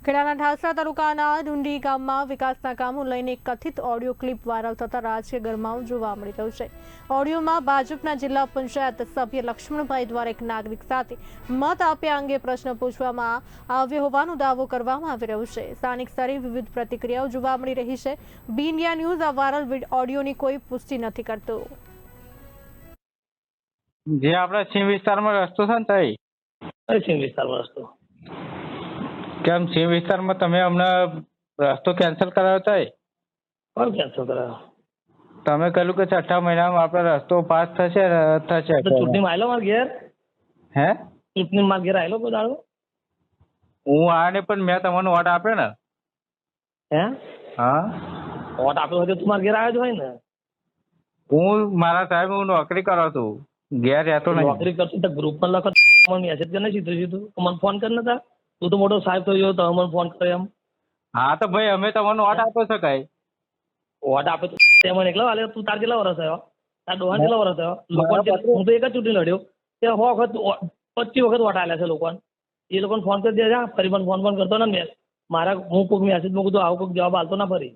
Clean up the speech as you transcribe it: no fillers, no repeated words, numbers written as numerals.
ખેડાના ઢાસરા તાલુકાના ડુંડી ગામમાં વિકાસના કામો લઈને એક કથિત ઓડિયો ક્લિપ વાયરલ થતા રાજકીય ગરમાવો જોવા મળી રહ્યો છે। ઓડિયોમાં ભાજપના જિલ્લા પંચાયત સભ્ય લક્ષ્મણભાઈ દ્વારા એક નાગરિક સાથે મત આપ્યા અંગે પ્રશ્ન પૂછવામાં આવ્યો હોવાનો દાવો કરવામાં આવી રહ્યો છે। સ્થાનિક સ્તરે વિવિધ પ્રતિક્રિયાઓ જોવા મળી રહી છે। બી ઇન્ડિયા ન્યૂઝ આ વાયરલ ઓડિયોની કોઈ પુષ્ટિ નથી કરતો। જે આપણા સિંહ વિસ્તારમાં રસ્તો છે ને તઈ સિંહ વિસ્તારમાં રસ્તો કેમ સિંહ વિસ્તારમાં તમે હમણાં રસ્તો કેન્સલ કરાવ્યો તઈ કોણ કેન્સલ કરાયો? તમે કહ્યું કે 6 મહિનામાં આપણે રસ્તો પાસ થશે ચૂંટણીમાં આવેલો મારા ઘેર? હે ચૂંટણીમાં મારા ઘેર આવેલો કોઈ દાડો? હું આ ને પણ મેં તમને વોટ આપ્યો ને। હે હા વોટ આપ્યો હોય તો તું મારા ઘેર આવ્યો જ હોય ને। હું મારા સાહેબ હું નોકરી કરું છું, ઘેર રહેતો નહીં। નોકરી કરતો તો ગ્રુપમાં લખો, મને મેસેજ કરીને સીધું મને ફોન કરી નતા? તું તો મોટો સાહેબ થયો તો મને ફોન કર્યો એમ? હા તો ભાઈ અમે તમને વોટ આપી શકાય। વોટ આપ્યો તે મને એકલા વાલે? તું તાર કેટલા વર્ષ થયો? તાર ડોહાન કેટલા વર્ષ થયો? લોકોને હું તો એક જ ચૂંટણી લડ્યો તે 100 વખત 25 વખત વોટ આલ્યા છે લોકોને। એ લોકોને ફોન કરી દે, ફરી મને ફોન કરતો ને મારા હું કોઈક મેસેજ મૂકું તો આવું કોઈક જવાબ આલતો ના ફરી।